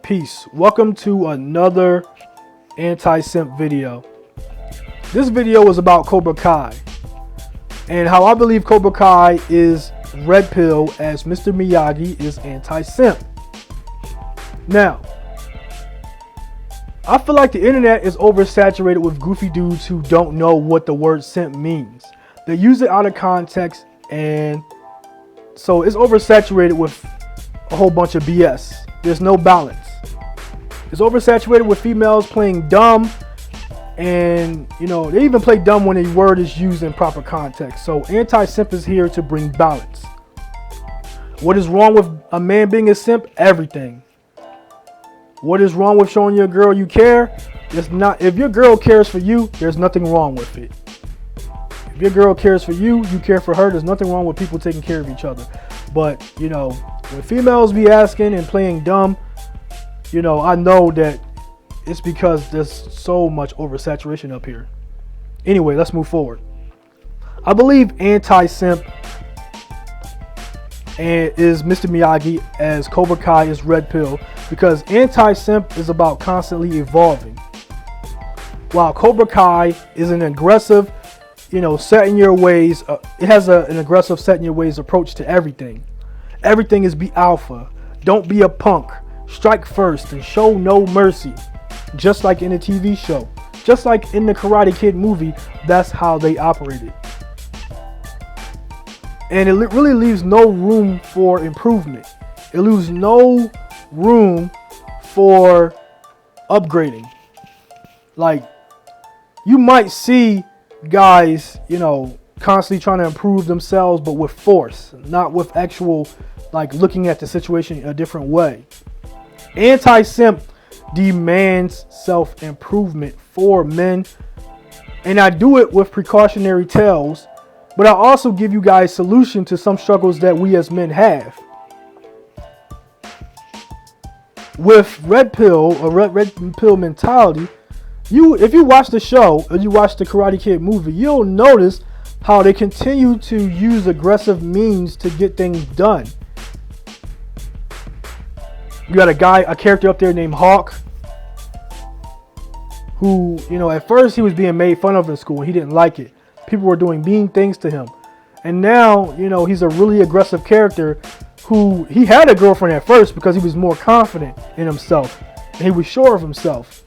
Peace. Welcome to another anti-simp video. This video is about Cobra Kai and how I believe Cobra Kai is red pill as Mr. Miyagi is anti-simp. Now, I feel like the internet is oversaturated with goofy dudes who don't know what the word simp means. They use it out of context, and so it's oversaturated with a whole bunch of BS. There's no balance. It's oversaturated with females playing dumb, and they even play dumb when a word is used in proper context. So anti-simp is here to bring balance. What is wrong with a man being a simp? Everything. What is wrong with showing your girl you care? It's not. If your girl cares for you, there's nothing wrong with it. If your girl cares for you, you care for her. There's nothing wrong with people taking care of each other. But when females be asking and playing dumb, I know that it's because there's so much oversaturation up here. Anyway, let's move forward. I believe anti-simp is Mr. Miyagi as Cobra Kai is red pill, because anti-simp is about constantly evolving, while Cobra Kai is an aggressive, set in your ways. It has an aggressive set in your ways approach to everything. Everything is be alpha. Don't be a punk. Strike first and show no mercy. Just like in a TV show, just like in the Karate Kid movie, that's how they operated. And it really leaves no room for improvement. It leaves no room for upgrading. Like, you might see guys, constantly trying to improve themselves, but with force, not with actual, looking at the situation a different way. Anti-simp demands self-improvement for men, and I do it with precautionary tales, but I also give you guys solution to some struggles that we as men have. With red pill or red pill mentality, if you watch the show or you watch the Karate Kid movie, you'll notice how they continue to use aggressive means to get things done. You got a character up there named Hawk, who, at first he was being made fun of in school and he didn't like it. People were doing mean things to him. And now, he's a really aggressive character who, he had a girlfriend at first because he was more confident in himself and he was sure of himself.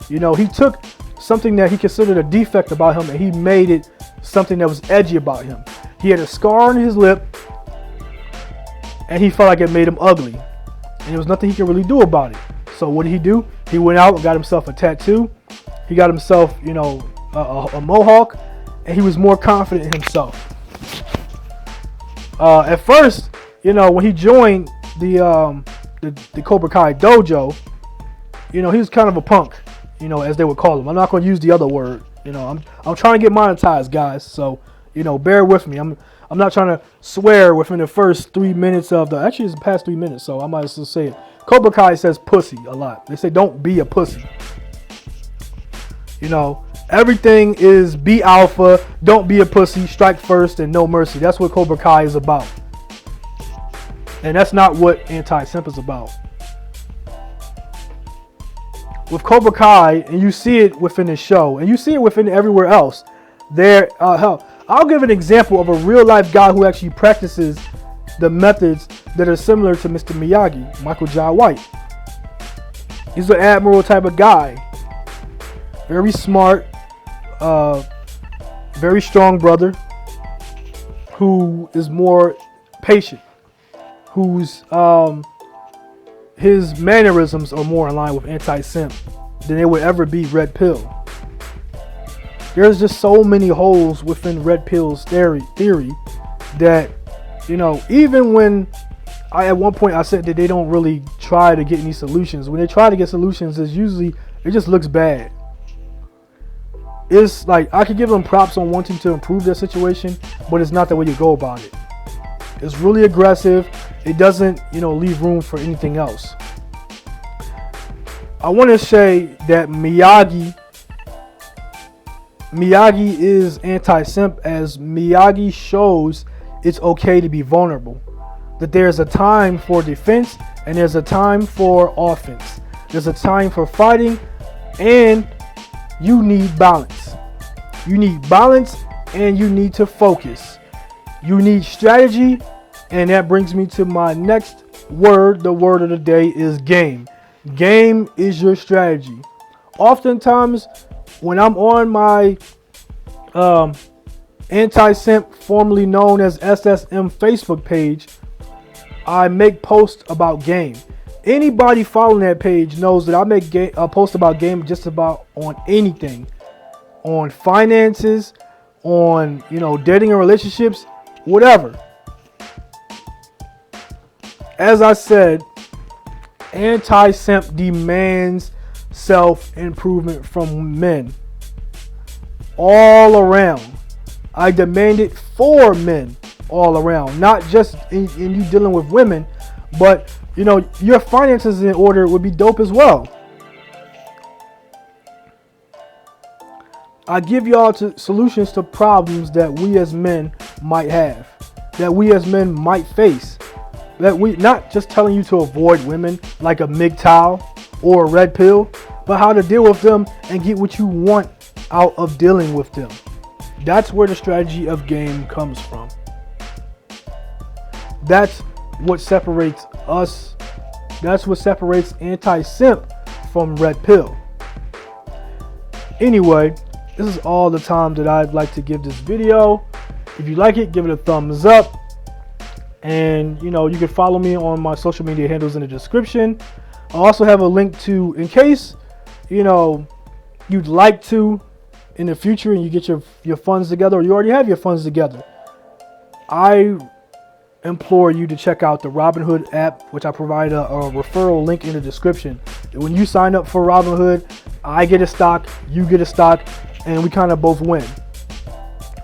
He took something that he considered a defect about him and he made it something that was edgy about him. He had a scar on his lip and he felt like it made him ugly. And there was nothing he could really do about it. So what did he do? He went out and got himself a tattoo. He got himself, a mohawk, and he was more confident in himself. At first, when he joined the Cobra Kai dojo, he was kind of a punk, as they would call him. I'm not going to use the other word. I'm trying to get monetized, guys. So, bear with me. I'm not trying to swear within the first 3 minutes of actually it's the past 3 minutes, so I might as well say it. Cobra Kai says pussy a lot. They say don't be a pussy. Everything is be alpha, don't be a pussy, strike first and no mercy. That's what Cobra Kai is about. And that's not what anti-simp is about. With Cobra Kai, and you see it within the show, and you see it within everywhere else, I'll give an example of a real life guy who actually practices the methods that are similar to Mr. Miyagi, Michael Jai White. He's an admiral type of guy. Very smart, very strong brother who is more patient, whose his mannerisms are more in line with anti-simp than they would ever be red pill. There's just so many holes within red pill's theory that, even when at one point I said that they don't really try to get any solutions. When they try to get solutions, it just looks bad. It's like, I could give them props on wanting to improve their situation, but it's not the way you go about it. It's really aggressive. It doesn't, leave room for anything else. I want to say that Miyagi is anti-simp, as Miyagi shows it's okay to be vulnerable. That there's a time for defense and there's a time for offense. There's a time for fighting, and you need balance. You need balance, and you need to focus. You need strategy, and that brings me to my next word. The word of the day is game. Game is your strategy. Oftentimes, when I'm on my Anti-Simp, formerly known as SSM Facebook page, I make posts about game. Anybody following that page knows that I make a post about game just about on anything, on finances, on dating and relationships, whatever. As I said, Anti-Simp demands self-improvement from men all around. I demand it for men all around, not just in you dealing with women, but your finances in order would be dope as well. I give y'all solutions to problems that we as men might have, that we as men might face. That we not just telling you to avoid women like a MGTOW or a red pill, but how to deal with them and get what you want out of dealing with them. That's where the strategy of game comes from. That's what separates us. That's what separates Anti-Simp from red pill. Anyway, this is all the time that I'd like to give this video. If you like it, give it a thumbs up. And you can follow me on my social media handles in the description. I also have a link to, in case you'd like to in the future and you get your funds together, or you already have your funds together, I implore you to check out the Robinhood app, which I provide a referral link in the description. When you sign up for Robinhood, I get a stock, you get a stock, and we kind of both win.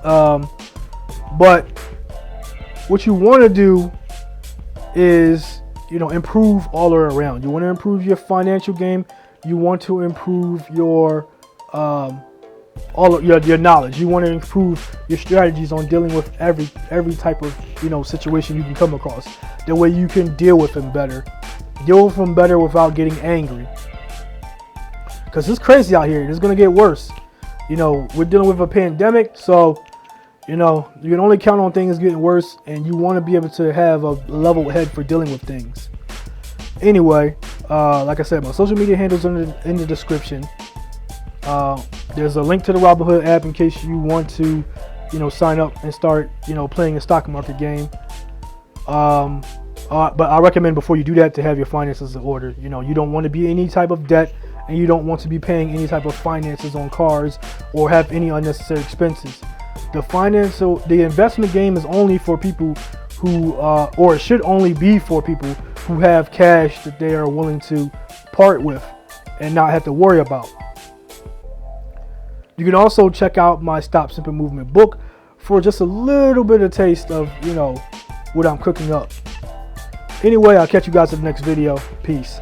But what you want to do is, improve all the way around. You want to improve your financial game. You want to improve your all of your knowledge. You want to improve your strategies on dealing with every type of situation you can come across. That way you can deal with them better. Deal with them better without getting angry. Because it's crazy out here. It's gonna get worse. We're dealing with a pandemic, so you can only count on things getting worse, and you want to be able to have a level head for dealing with things. Anyway, like I said, my social media handles are in the description. There's a link to the Robinhood app in case you want to, sign up and start, playing a stock market game. But I recommend before you do that to have your finances in order. You don't want to be in any type of debt, and you don't want to be paying any type of finances on cars or have any unnecessary expenses. The investment game is only for people who, or it should only be for people who have cash that they are willing to part with and not have to worry about. You can also check out my Stop Simping Movement book for just a little bit of taste of, what I'm cooking up. Anyway, I'll catch you guys in the next video. Peace.